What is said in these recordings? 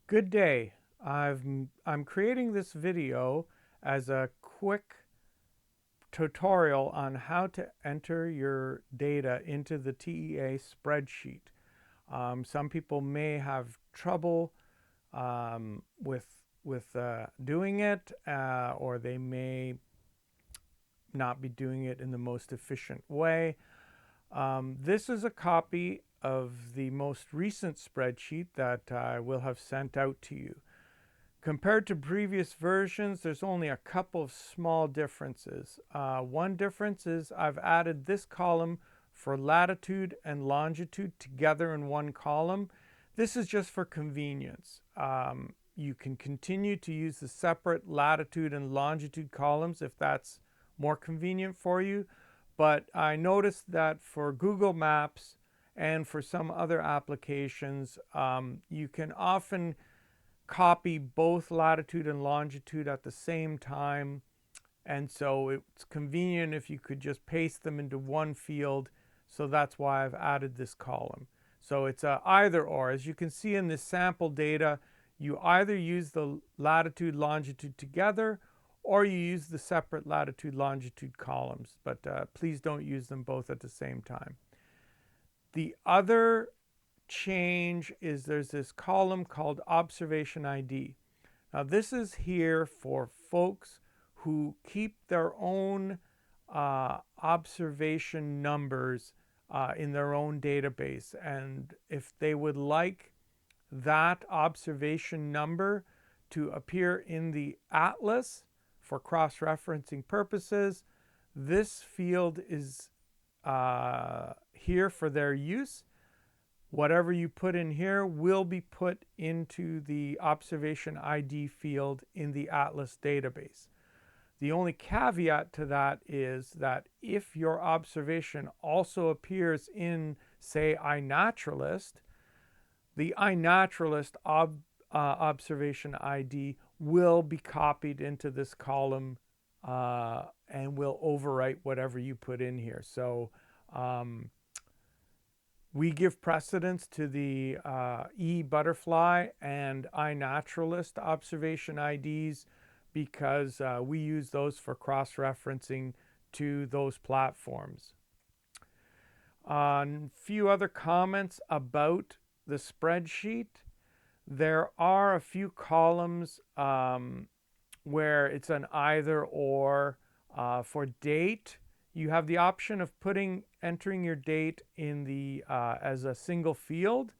Good day. I'm creating this video as a quick tutorial on how to enter your data into the TEA spreadsheet. Some people may have trouble with doing it, or they may not be doing it in the most efficient way. This is a copy of the most recent spreadsheet that I will have sent out to you. Compared to previous versions, there's only a couple of small differences. One difference is I've added this column for latitude and longitude together in one column. This is just for convenience. You can continue to use the separate latitude and longitude columns if that's more convenient for you. But I noticed that for Google Maps and for some other applications, you can often copy both latitude and longitude at the same time. And so it's convenient if you could just paste them into one field. So that's why I've added this column. So it's a either or. As you can see in this sample data, you either use the latitude, longitude together, or you use the separate latitude, longitude columns. But please don't use them both at the same time. The other change is there's this column called observation ID. Now this is here for folks who keep their own observation numbers in their own database, and if they would like that observation number to appear in the atlas for cross-referencing purposes, this field is here for their use. Whatever you put in here will be put into the observation ID field in the Atlas database. The only caveat to that is that if your observation also appears in, say, iNaturalist, the iNaturalist observation ID will be copied into this column and will overwrite whatever you put in here. So we give precedence to the eButterfly and iNaturalist observation IDs because we use those for cross-referencing to those platforms. A few other comments about the spreadsheet. There are a few columns where it's an either or. For date, you have the option of entering your date in the as a single field,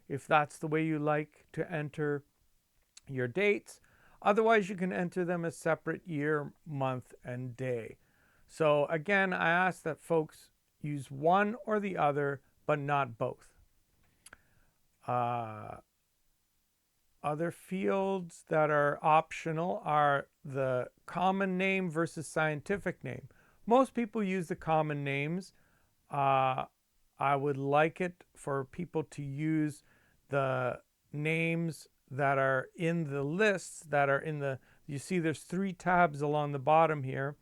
if that's the way you like to enter your dates. Otherwise, you can enter them as separate year, month, and day. So again, I ask that folks use one or the other, but not both. Other fields that are optional are the common name versus scientific name. Most people use the common names. I would like it for people to use the names that are in the lists that are in the, you see there's 3 tabs along the bottom here.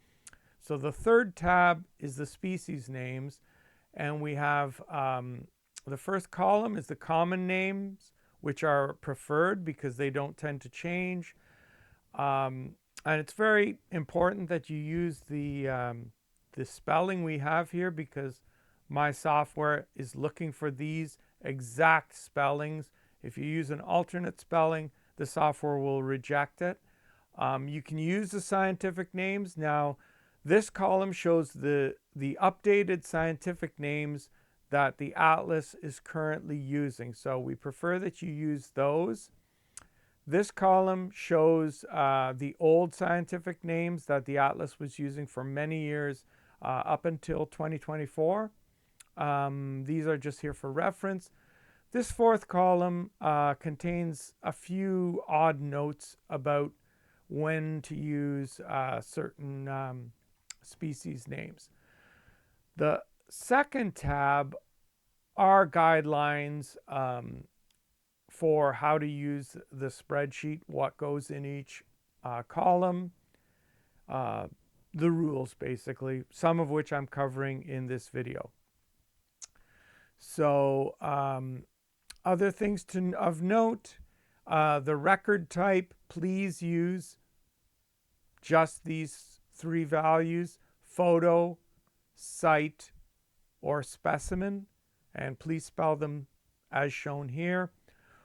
So the third tab is the species names, and we have the first column is the common names, which are preferred because they don't tend to change. And it's very important that you use the spelling we have here, because my software is looking for these exact spellings. If you use an alternate spelling, the software will reject it. You can use the scientific names. Now, this column shows the updated scientific names that the Atlas is currently using. So we prefer that you use those. This column shows the old scientific names that the Atlas was using for many years up until 2024. These are just here for reference. This fourth column contains a few odd notes about when to use certain species names. The second tab are guidelines for how to use the spreadsheet, what goes in each column, the rules basically, some of which I'm covering in this video. So other things of note, The record type, please use just these three values: photo, site, or specimen, and please spell them as shown here.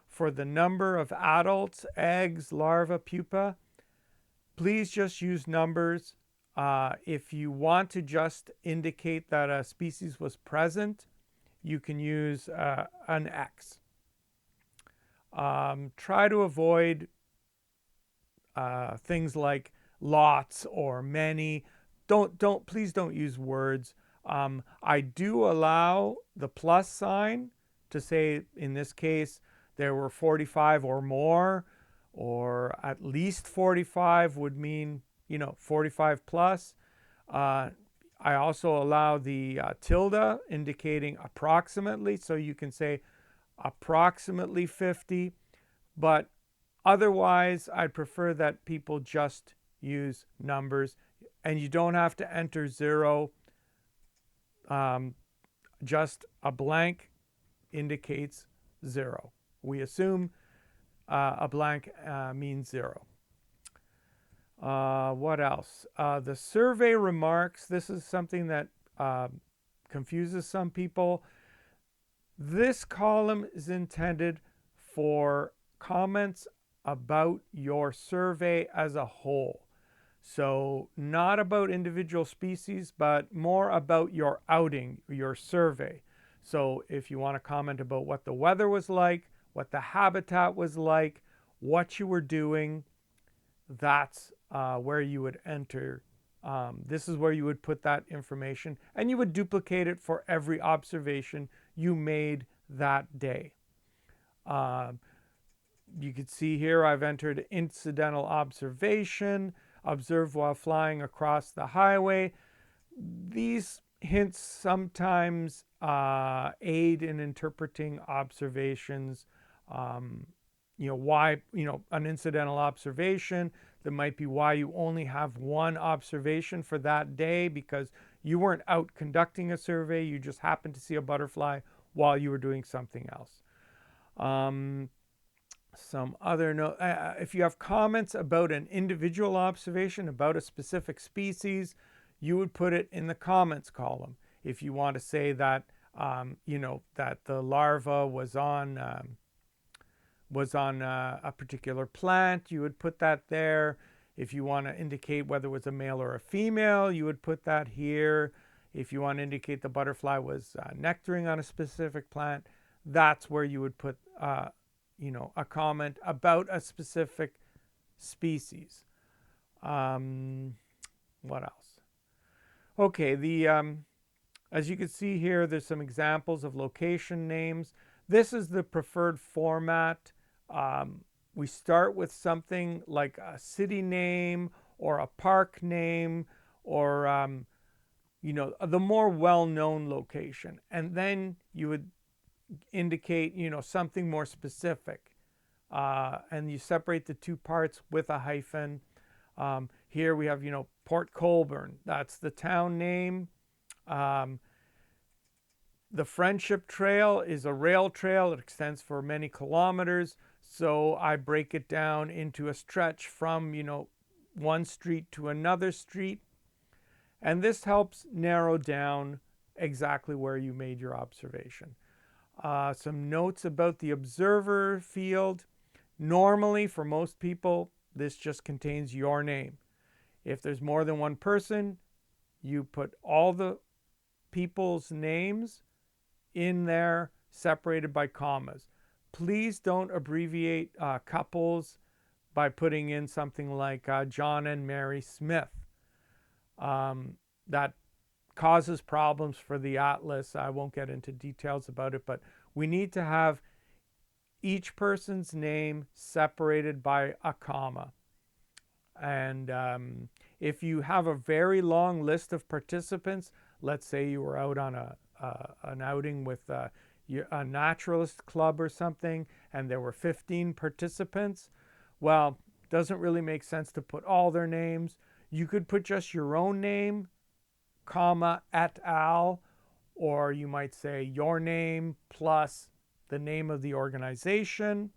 For the number of adults, eggs, larvae, pupa, please just use numbers. If you want to just indicate that a species was present, you can use an X. Try to avoid things like lots or many. Please don't use words. I do allow the plus sign to say, in this case, there were 45 or more, or at least 45 would mean, 45 plus. I also allow the tilde indicating approximately, so you can say approximately 50, but otherwise I'd prefer that people just use numbers, and you don't have to enter 0. Just a blank indicates 0. We assume a blank means 0. What else? The survey remarks. This is something that confuses some people. This column is intended for comments about your survey as a whole. So not about individual species, but more about your outing, your survey. So if you want to comment about what the weather was like, what the habitat was like, what you were doing, that's where you would enter. This is where you would put that information, and you would duplicate it for every observation you made that day. You can see here I've entered incidental observation, observed while flying across the highway. These hints sometimes aid in interpreting observations. Why, an incidental observation, that might be why you only have one observation for that day, because you weren't out conducting a survey, you just happened to see a butterfly while you were doing something else. Some other note, if you have comments about an individual observation, about a specific species, you would put it in the comments column. If you want to say that, that the larva was on a particular plant, you would put that there. If you want to indicate whether it was a male or a female, you would put that here. If you want to indicate the butterfly was nectaring on a specific plant, that's where you would put a comment about a specific species. What else? Okay, as you can see here, there's some examples of location names. This is the preferred format. We start with something like a city name or a park name, or the more well-known location, and then you would indicate something more specific, and you separate the two parts with a hyphen. Here we have Port Colborne, that's the town name. The Friendship Trail is a rail trail. It extends for many kilometers, so I break it down into a stretch from one street to another street, and this helps narrow down exactly where you made your observation. Some notes about the observer field. Normally, for most people, this just contains your name. If there's more than one person, you put all the people's names in there, separated by commas. Please don't abbreviate couples by putting in something like John and Mary Smith. That causes problems for the atlas. I won't get into details about it, but we need to have each person's name separated by a comma. And if you have a very long list of participants, let's say you were out on an outing with a naturalist club or something, and there were 15 participants, well, it doesn't really make sense to put all their names. You could put just your own name, comma, et al., or you might say your name plus the name of the organization.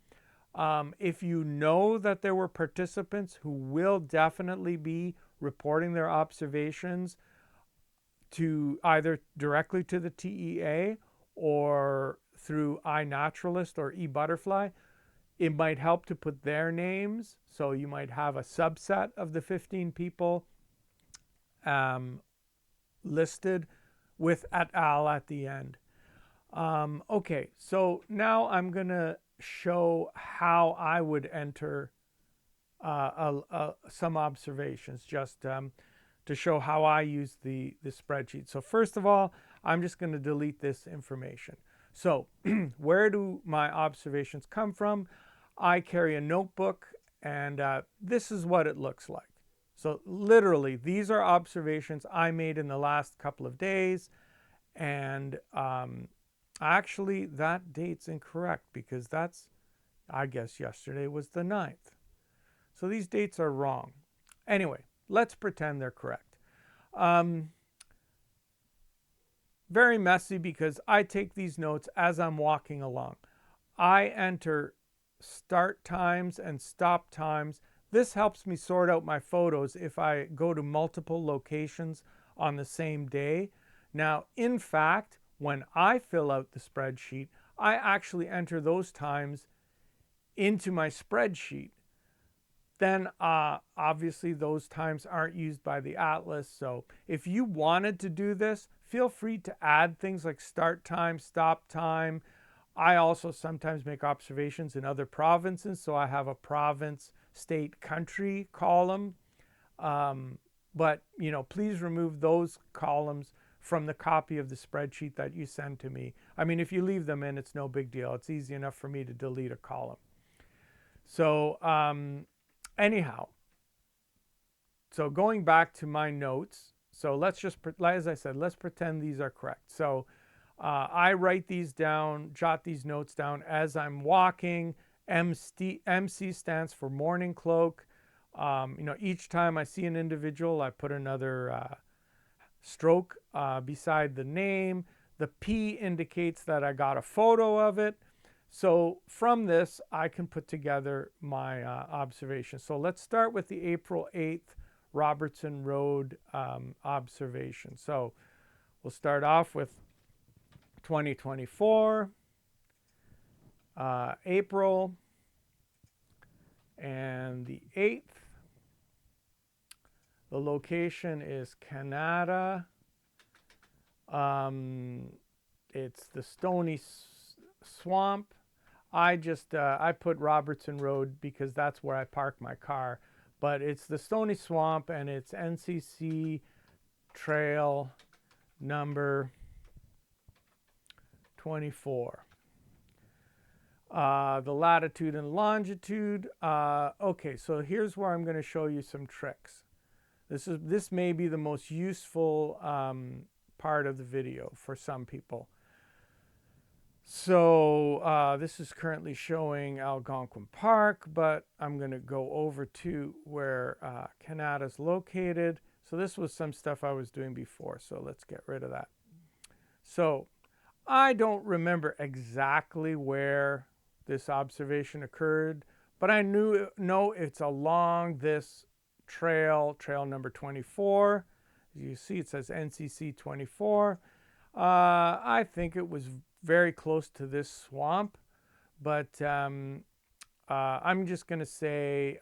If you know that there were participants who will definitely be reporting their observations to either directly to the TEA or through iNaturalist or eButterfly, it might help to put their names. So you might have a subset of the 15 people listed with et al. At the end. Okay, so now I'm going to show how I would enter some observations, just to show how I use the spreadsheet. So first of all, I'm just going to delete this information. So where do my observations come from? I carry a notebook, and this is what it looks like. So literally, these are observations I made in the last couple of days. And actually, that date's incorrect because that's, I guess, yesterday was the 9th. So these dates are wrong. Anyway, let's pretend they're correct. Very messy because I take these notes as I'm walking along. I enter start times and stop times. This helps me sort out my photos if I go to multiple locations on the same day. Now, in fact, when I fill out the spreadsheet, I actually enter those times into my spreadsheet. Then obviously those times aren't used by the atlas. So if you wanted to do this, feel free to add things like start time, stop time. I also sometimes make observations in other provinces. So I have a province, state, country column. But please remove those columns from the copy of the spreadsheet that you send to me. I mean, if you leave them in, it's no big deal. It's easy enough for me to delete a column. So anyhow, so going back to my notes, so let's just, as I said, let's pretend these are correct. So I write these down, jot these notes down as I'm walking. MC stands for morning cloak. Each time I see an individual, I put another stroke beside the name. The P indicates that I got a photo of it. So from this, I can put together my observation. So let's start with the April 8th Robertson Road observation. So we'll start off with 2024, April, and the 8th. The location is Canada. It's the Stony Swamp. I put Robertson Road because that's where I park my car, but it's the Stony Swamp, and it's NCC Trail number 24. The latitude and longitude. Okay, so here's where I'm going to show you some tricks. This may be the most useful part of the video for some people. So this is currently showing Algonquin Park, but I'm going to go over to where Canada's located. So this was some stuff I was doing before, so let's get rid of that. So I don't remember exactly where this observation occurred, but I know it's along this trail number 24. As you see, it says NCC 24. I think it was very close to this swamp, but I'm just going to say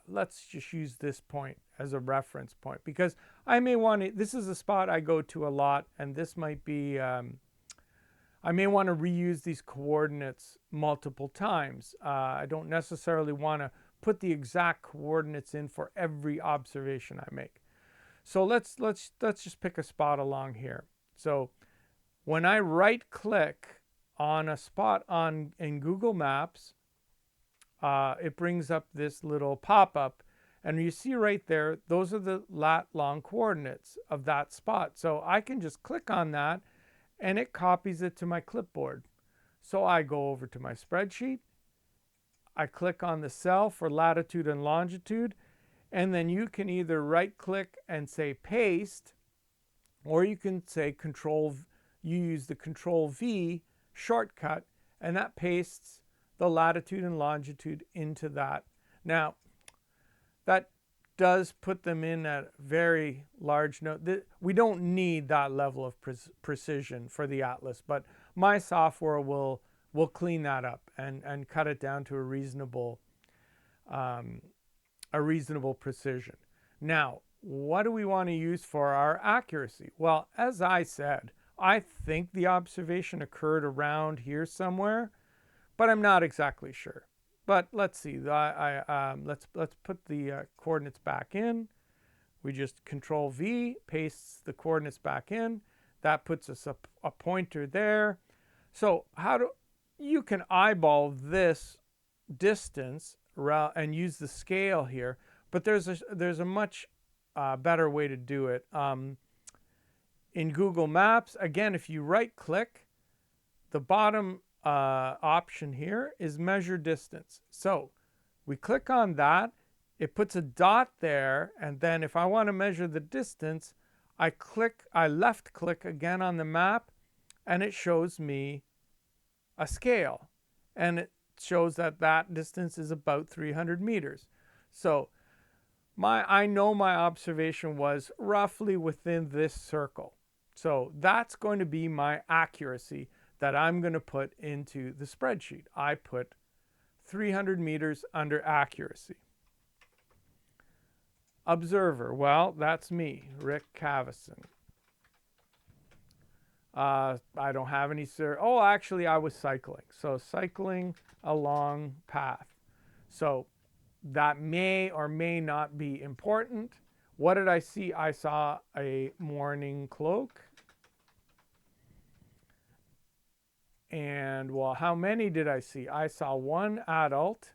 let's just use this point as a reference point, because I may want to, this is a spot I go to a lot, and this might be, I may want to reuse these coordinates multiple times. I don't necessarily want to put the exact coordinates in for every observation I make. So let's just pick a spot along here. So when I right click on a spot in Google Maps, it brings up this little pop-up, and you see right there, those are the lat long coordinates of that spot. So I can just click on that and it copies it to my clipboard. So I go over to my spreadsheet, I click on the cell for latitude and longitude, and then you can either right click and say paste, or you can say you use the Control V shortcut, and that pastes the latitude and longitude into that. Now, that does put them in at very large note. We don't need that level of precision for the atlas, but my software will clean that up and cut it down to a reasonable precision. Now, what do we want to use for our accuracy? Well, as I said, I think the observation occurred around here somewhere, but I'm not exactly sure. But let's see. Let's put the coordinates back in. We just Control V, pastes the coordinates back in. That puts us a pointer there. So you can eyeball this distance and use the scale here, but there's a much better way to do it. In Google Maps, again, if you right-click, the bottom option here is measure distance. So we click on that, it puts a dot there, and then if I want to measure the distance, I left click again on the map, and it shows me a scale, and it shows that distance is about 300 meters. So I know my observation was roughly within this circle. So that's going to be my accuracy that I'm going to put into the spreadsheet. I put 300 meters under accuracy. Observer, well, that's me, Rick Cavison. I don't have any, oh, actually I was cycling. So cycling along path. So that may or may not be important. What did I see? I saw a morning cloak. And well, how many did I see? I saw one adult,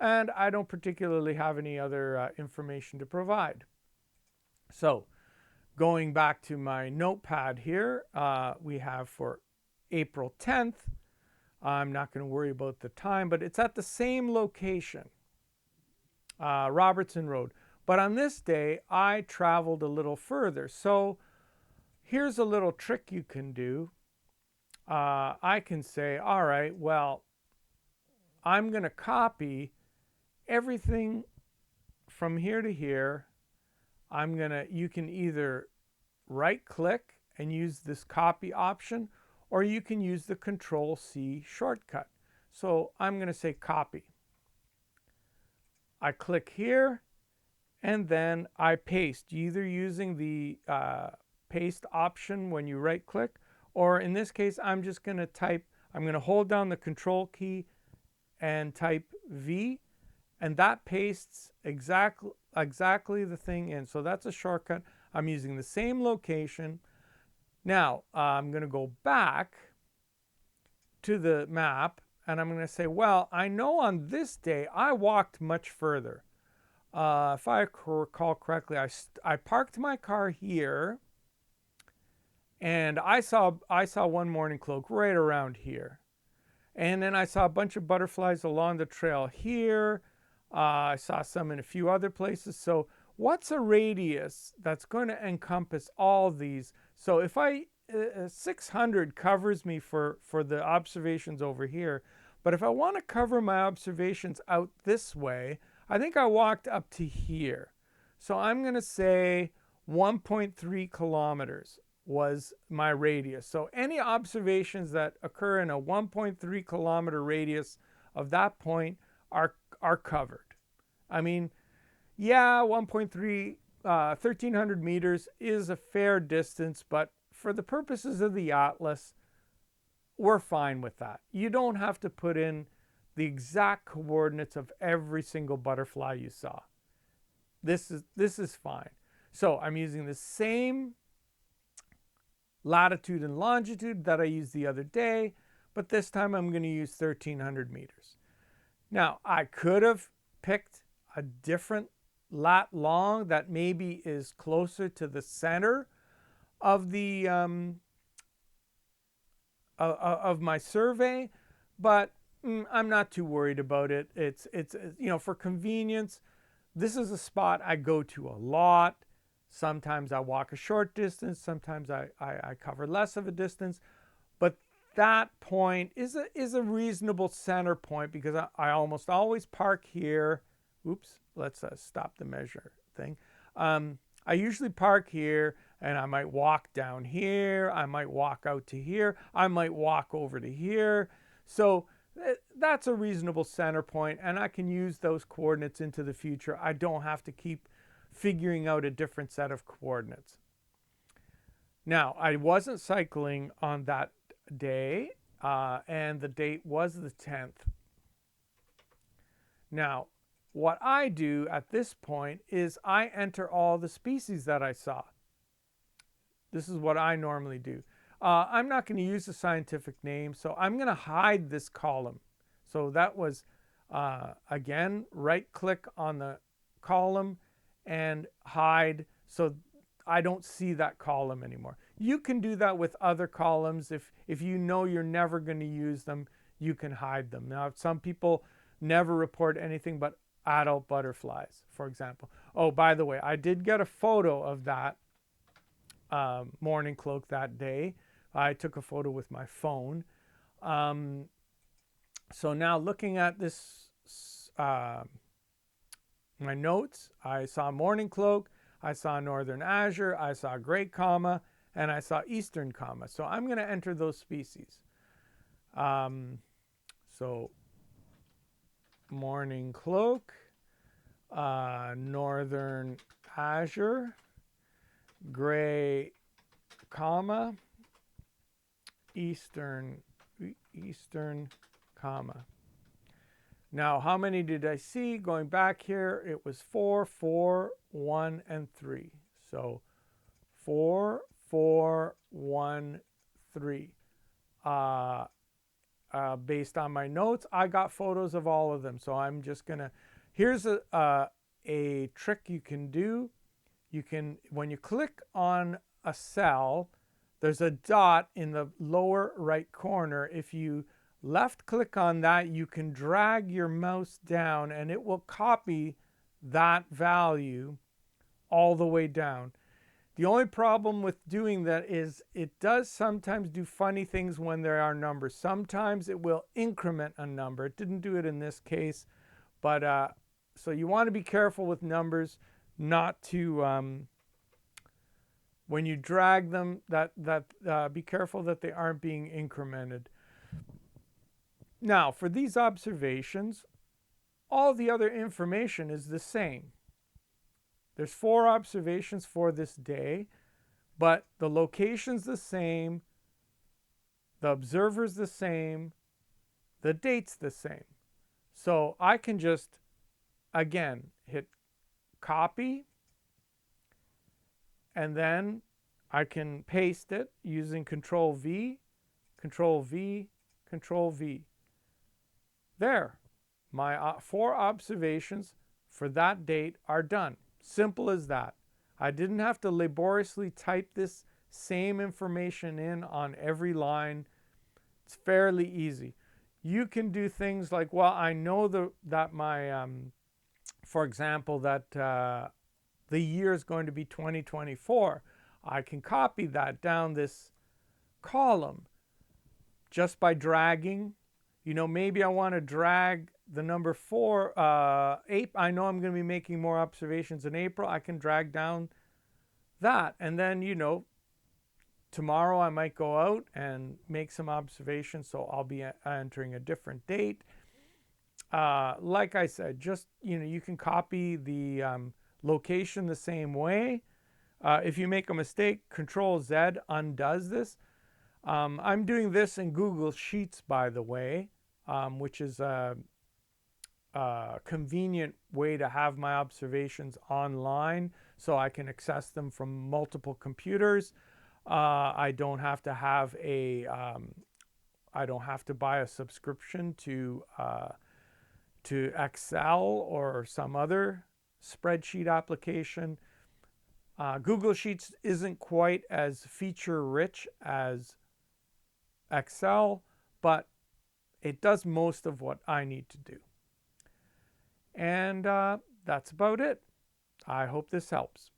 and I don't particularly have any other information to provide. So going back to my notepad here, we have for April 10th, I'm not going to worry about the time, but it's at the same location, Robertson Road. But on this day, I traveled a little further. So here's a little trick you can do. I can say, all right, well, I'm going to copy everything from here to here. You can either right click and use this copy option, or you can use the Control C shortcut. So I'm going to say copy. I click here, and then I paste, either using the paste option when you right click, or in this case, I'm just going to I'm going to hold down the Control key and type V, and that pastes exactly the thing in. So that's a shortcut. I'm using the same location. Now, I'm going to go back to the map, and I'm going to say, well, I know on this day I walked much further. If I recall correctly, I parked my car here, and I saw one morning cloak right around here. And then I saw a bunch of butterflies along the trail here. I saw some in a few other places. So what's a radius that's going to encompass all these? So if 600 covers me for the observations over here, but if I want to cover my observations out this way, I think I walked up to here. So I'm going to say 1.3 kilometers was my radius. So any observations that occur in a 1.3 kilometer radius of that point are covered. I mean, yeah, 1.3, 1,300 meters is a fair distance, but for the purposes of the atlas, we're fine with that. You don't have to put in the exact coordinates of every single butterfly you saw. This is fine. So I'm using the same latitude and longitude that I used the other day, but this time I'm going to use 1,300 meters. Now, I could have picked a different lat long that maybe is closer to the center of the of my survey, but I'm not too worried about it. It's for convenience, this is a spot I go to a lot. Sometimes I walk a short distance, sometimes I cover less of a distance, but that point is a reasonable center point, because I almost always park here. Oops, let's stop the measure thing. I usually park here, and I might walk down here. I might walk out to here. I might walk over to here. So that's a reasonable center point, and I can use those coordinates into the future. I don't have to keep figuring out a different set of coordinates. Now, I wasn't cycling on that day, and the date was the 10th. Now, what I do at this point is I enter all the species that I saw. This is what I normally do. I'm not going to use the scientific name, so I'm going to hide this column. So that was, again, right-click on the column and hide, so I don't see that column anymore. You can do that with other columns. If you know you're never going to use them, you can hide them. Now, some people never report anything but adult butterflies, for example. Oh, by the way, I did get a photo of that mourning cloak that day. I took a photo with my phone. So now looking at this, my notes, I saw mourning cloak, I saw northern azure, I saw great comma, and I saw eastern comma. So I'm going to enter those species. So mourning cloak, northern azure, gray comma, eastern comma. Now, how many did I see? Going back here, it was 4, 4, 1, and 3. So 4, 4, 1, 3. Based on my notes, I got photos of all of them. So I'm just gonna, here's a trick you can do. You can, when you click on a cell, there's a dot in the lower right corner. If you left click on that, you can drag your mouse down and it will copy that value all the way down. The only problem with doing that is it does sometimes do funny things when there are numbers. Sometimes it will increment a number. It didn't do it in this case, but so you want to be careful with numbers, not to when you drag them, be careful that they aren't being incremented. Now, for these observations, all the other information is the same. There's 4 observations for this day, but the location's the same, the observer's the same, the date's the same. So I can just, again, hit copy, and then I can paste it using Control V, Control V, Control V. There, my 4 observations for that date are done. Simple as that. I didn't have to laboriously type this same information in on every line. It's fairly easy. You can do things like, well, I know that my, for example, that the year is going to be 2024. I can copy that down this column just by dragging. You know, maybe I want to drag the number 4, I know I'm going to be making more observations in April. I can drag down that. And then, you know, tomorrow I might go out and make some observations. So I'll be entering a different date. Like I said, just, you know, you can copy the location the same way. If you make a mistake, Control Z undoes this. I'm doing this in Google Sheets, by the way, which is a convenient way to have my observations online so I can access them from multiple computers. I don't have to have I don't have to buy a subscription to Excel or some other spreadsheet application. Google Sheets isn't quite as feature rich as Excel, but it does most of what I need to do. And that's about it. I hope this helps.